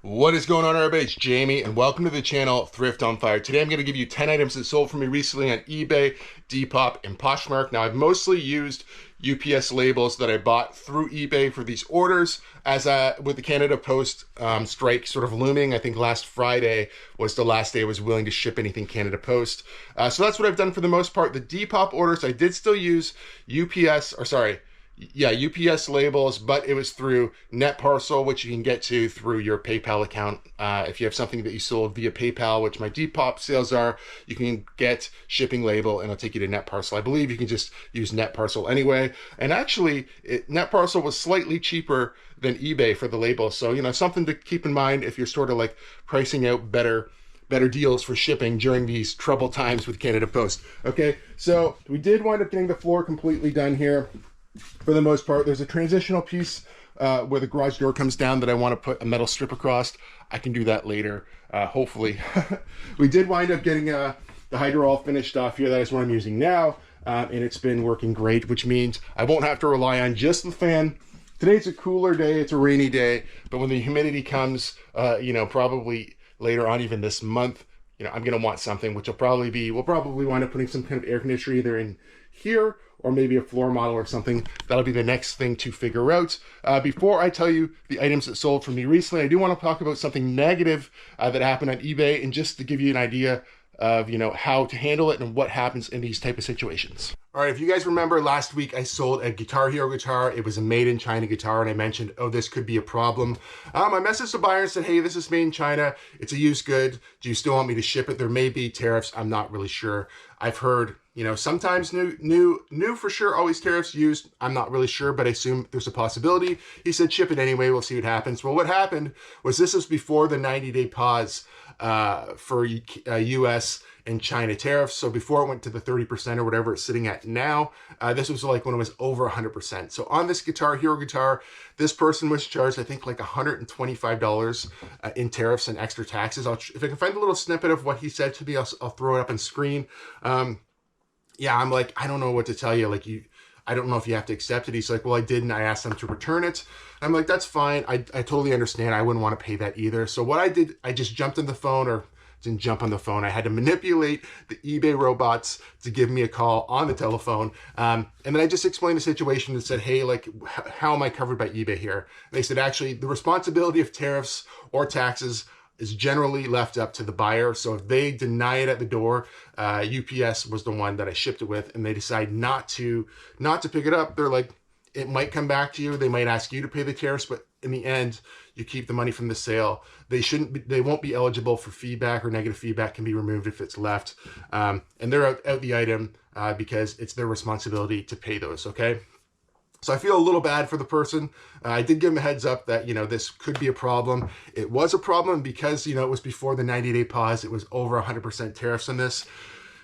What is going on, everybody? It's Jamie, and welcome to the channel Thrift on Fire. Today I'm going to give you 10 items that sold for me recently on eBay, Depop, and Poshmark. Now, I've mostly used UPS labels that I bought through eBay for these orders, as with the Canada Post strike sort of looming. I think last Friday was the last day I was willing to ship anything Canada Post. So that's what I've done for the most part. The Depop orders, I did still use UPS labels, but it was through net parcel, which you can get to through your PayPal account. If you have something that you sold via PayPal, which my Depop sales are, you can get shipping label and it'll take you to net parcel. I believe you can just use net parcel anyway. And actually, net parcel was slightly cheaper than eBay for the label. So, something to keep in mind if you're sort of like pricing out better deals for shipping during these troubled times with Canada Post. Okay, so we did wind up getting the floor completely done here. For the most part, there's a transitional piece where the garage door comes down that I want to put a metal strip across. I can do that later, hopefully. We did wind up getting the hydro all finished off here. That is what I'm using now, and it's been working great, which means I won't have to rely on just the fan. Today's a cooler day, it's a rainy day, but when the humidity comes, probably later on, even this month, I'm going to want something, which we'll probably wind up putting some kind of air conditioner either in here or maybe a floor model or something. That'll be the next thing to figure out. Before I tell you the items that sold for me recently, I do want to talk about something negative that happened on eBay, and just to give you an idea of how to handle it and what happens in these type of situations. All right, if you guys remember last week, I sold a Guitar Hero guitar. It was a made in China guitar, and I mentioned, oh, this could be a problem. I messaged the buyer and said, hey, this is made in China. It's a used good. Do you still want me to ship it? There may be tariffs. I'm not really sure. I've heard, sometimes new for sure, always tariffs, used, I'm not really sure, but I assume there's a possibility. He said, ship it anyway. We'll see what happens. Well, what happened was this was before the 90-day pause for US and China tariffs. So before it went to the 30% or whatever it's sitting at now, this was like when it was over 100%. So on this Guitar Hero guitar, this person was charged, I think, like $125 in tariffs and extra taxes. If I can find a little snippet of what he said to me, I'll throw it up on screen. Yeah, I'm like, I don't know what to tell you. I don't know if you have to accept it. He's like, well, I didn't. I asked them to return it. I'm like, that's fine. I totally understand. I wouldn't want to pay that either. So what I did, I just jumped on the phone, or didn't jump on the phone. I had to manipulate the eBay robots to give me a call on the telephone. And then I just explained the situation and said, hey, how am I covered by eBay here? And they said, actually, the responsibility of tariffs or taxes is generally left up to the buyer. So if they deny it at the door, UPS was the one that I shipped it with, and they decide not to pick it up, they're like, it might come back to you. They might ask you to pay the tariffs, but in the end, you keep the money from the sale. They won't be eligible for feedback, or negative feedback can be removed if it's left. And they're out the item because it's their responsibility to pay those, okay? So I feel a little bad for the person. I did give him a heads up that, this could be a problem. It was a problem because, it was before the 90-day pause. It was over 100% tariffs on this.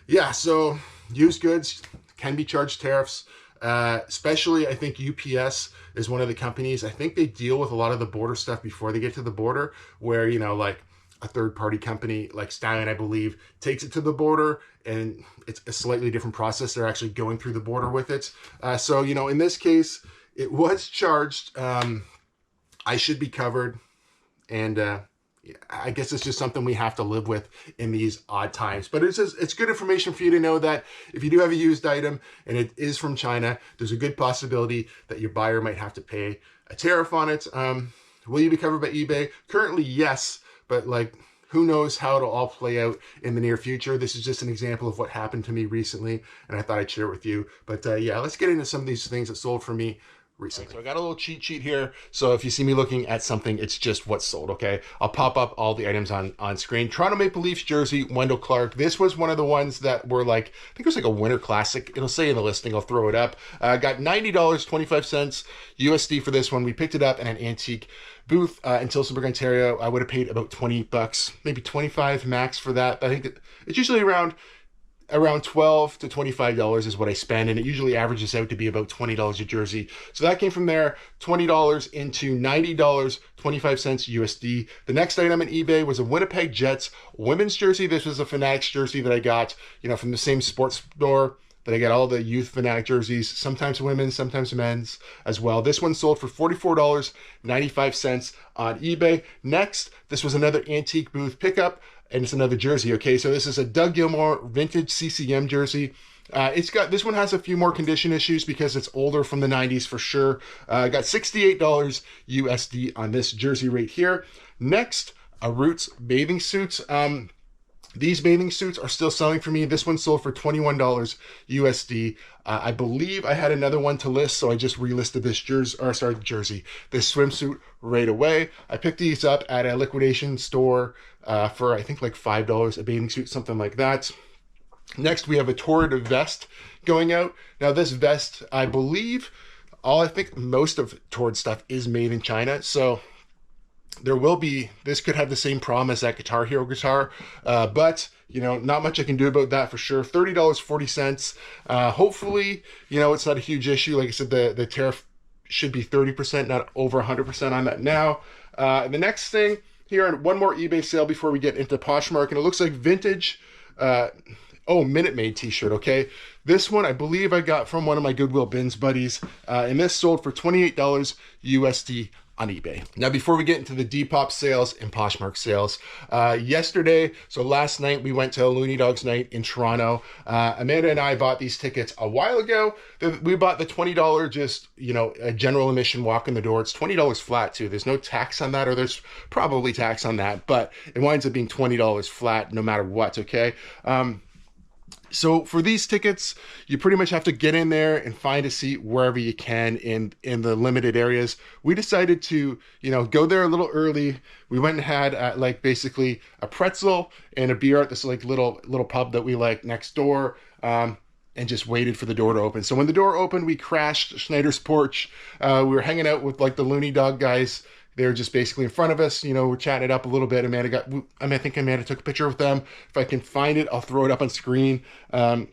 Yeah, so used goods can be charged tariffs. Especially, I think UPS is one of the companies. I think they deal with a lot of the border stuff before they get to the border, where, like a third-party company like Stallion, I believe, takes it to the border, and it's a slightly different process. They're actually going through the border with it. So, in this case, it was charged. I should be covered, and I guess it's just something we have to live with in these odd times. But it's good information for you to know that if you do have a used item and it is from China, there's a good possibility that your buyer might have to pay a tariff on it. Will you be covered by eBay? Currently, yes, but who knows how it'll all play out in the near future. This is just an example of what happened to me recently, and I thought I'd share it with you. But yeah, let's get into some of these things that sold for me recently. So I got a little cheat sheet here. So if you see me looking at something, it's just what's sold, okay? I'll pop up all the items on screen. Toronto Maple Leafs jersey, Wendell Clark. This was one of the ones that were I think it was like a winter classic. It'll say in the listing, I'll throw it up. Got $90.25 USD for this one. We picked it up in an antique booth in Tillsonburg, Ontario. I would have paid about $20, maybe 25 max for that. I think it's usually around $12 to $25 is what I spend, and it usually averages out to be about $20 a jersey. So that came from there, $20 into $90.25 USD. The next item on eBay was a Winnipeg Jets women's jersey. This was a Fanatics jersey that I got, from the same sports store that I get all the youth fanatic jerseys, sometimes women's, sometimes men's as well. This one sold for $44.95 on eBay. Next, this was another antique booth pickup, and it's another jersey, okay? So this is a Doug Gilmour vintage CCM jersey. This one has a few more condition issues because it's older, from the 90s for sure. Got $68 USD on this jersey right here. Next, a Roots bathing suit. These bathing suits are still selling for me. This one sold for $21 USD. I believe I had another one to list, so I just relisted this this swimsuit right away. I picked these up at a liquidation store for I think like $5 a bathing suit, something like that. Next, we have a Torrid vest going out. Now this vest, I believe, I think most of Torrid stuff is made in China, so this could have the same problem as that Guitar Hero guitar, but you know, not much I can do about that for sure. $30.40. Hopefully, you know, it's not a huge issue. Like I said, the tariff should be 30%, not over 100% on that now. The next thing here, one more eBay sale before we get into Poshmark, and it looks like vintage, Minute Maid t-shirt, okay? This one, I believe I got from one of my Goodwill Bins buddies, and this sold for $28 USD on eBay. Now, before we get into the Depop sales and Poshmark sales, last night we went to a Looney Dogs night in Toronto. Amanda and I bought these tickets a while ago. We bought the $20 just, you know, a general admission walk in the door. It's $20 flat too. There's no tax on that, or there's probably tax on that, but it winds up being $20 flat no matter what, okay? So for these tickets, you pretty much have to get in there and find a seat wherever you can in the limited areas. We decided to, you know, go there a little early. We went and had like basically a pretzel and a beer at this like little pub that we like next door, and just waited for the door to open. So when the door opened, we crashed Schneider's porch. We were hanging out with like the Looney Dog guys. They were just basically in front of us, you know, we're chatting it up a little bit. I think Amanda took a picture with them. If I can find it, I'll throw it up on screen. It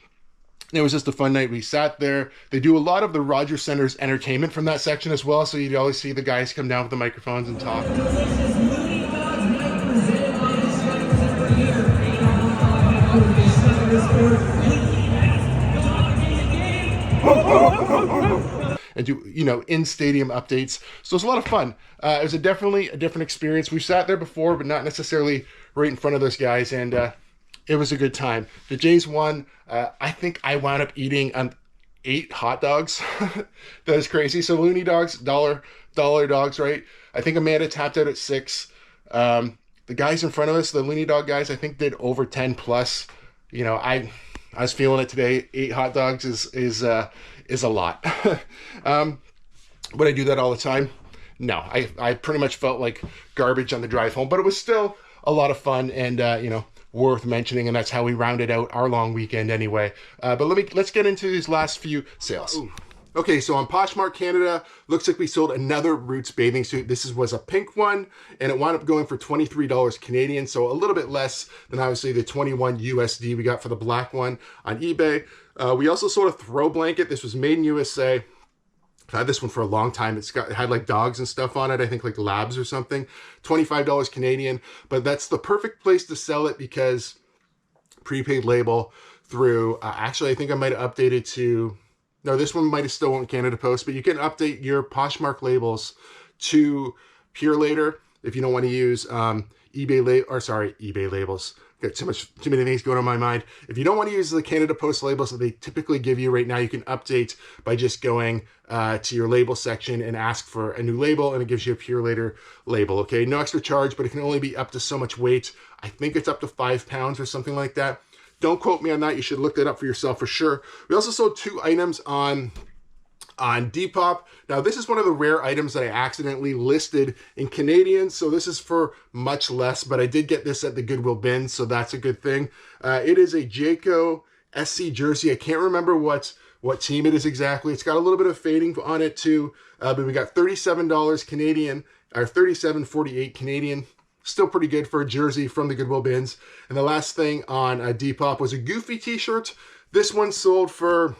was just a fun night. We sat there. They do a lot of the Rogers Center's entertainment from that section as well, so you'd always see the guys come down with the microphones and talk. And do, you know, in-stadium updates. So it's a lot of fun. It was definitely a different experience. We've sat there before, but not necessarily right in front of those guys, and it was a good time. The Jays won. I think I wound up eating 8 hot dogs. That is crazy. So Looney Dogs, dollar dogs, right? I think Amanda tapped out at 6. The guys in front of us, the Looney Dog guys, I think did over 10 plus. You know, I was feeling it today. 8 hot dogs is a lot. Would I do that all the time? No, I pretty much felt like garbage on the drive home, but it was still a lot of fun and, you know, worth mentioning, and that's how we rounded out our long weekend anyway. But let's get into these last few sales. Ooh. Okay, so on Poshmark Canada, looks like we sold another Roots bathing suit. This was a pink one, and it wound up going for $23 Canadian, so a little bit less than obviously the $21 USD we got for the black one on eBay. We also sold a throw blanket. This was made in USA. I've had this one for a long time. It had like dogs and stuff on it. I think like labs or something. $25 Canadian, but that's the perfect place to sell it because prepaid label through, actually I think I might have updated to, no, this one might have still on Canada Post, but you can update your Poshmark labels to Pure Later if you don't want to use eBay labels. Got too many things going on in my mind. If you don't want to use the Canada Post labels that they typically give you right now, you can update by just going to your label section and ask for a new label, and it gives you a Pure Later label, okay? No extra charge, but it can only be up to so much weight. I think it's up to 5 pounds or something like that. Don't quote me on that. You should look that up for yourself for sure. We also sold 2 items on Depop. Now, this is one of the rare items that I accidentally listed in Canadian, so this is for much less, but I did get this at the Goodwill bin, so that's a good thing. It is a Jayco SC jersey. I can't remember what team it is exactly. It's got a little bit of fading on it too, but we got $37 Canadian, or $37.48 Canadian. Still pretty good for a jersey from the Goodwill bins. And the last thing on Depop was a Goofy t-shirt. This one sold for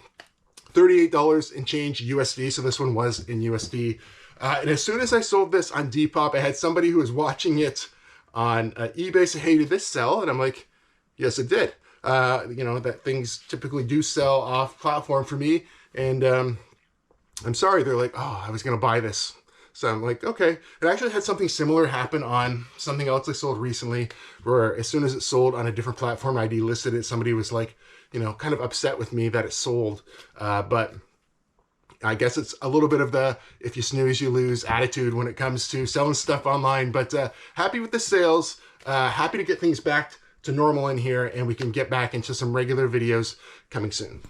$38 and change USD, so this one was in USD. And as soon as I sold this on Depop, I had somebody who was watching it on eBay say, hey, did this sell? And I'm like, yes, it did. you know, that things typically do sell off platform for me. And I'm sorry, they're like, oh, I was going to buy this. So I'm like, okay. It actually had something similar happen on something else I sold recently, where as soon as it sold on a different platform, I delisted it. Somebody was like, you know, kind of upset with me that it sold. But I guess it's a little bit of the if you snooze, you lose attitude when it comes to selling stuff online. But happy with the sales, happy to get things back to normal in here, and we can get back into some regular videos coming soon.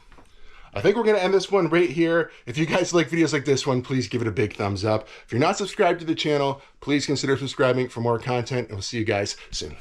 I think we're going to end this one right here. If you guys like videos like this one, please give it a big thumbs up. If you're not subscribed to the channel, please consider subscribing for more content, and we'll see you guys soon.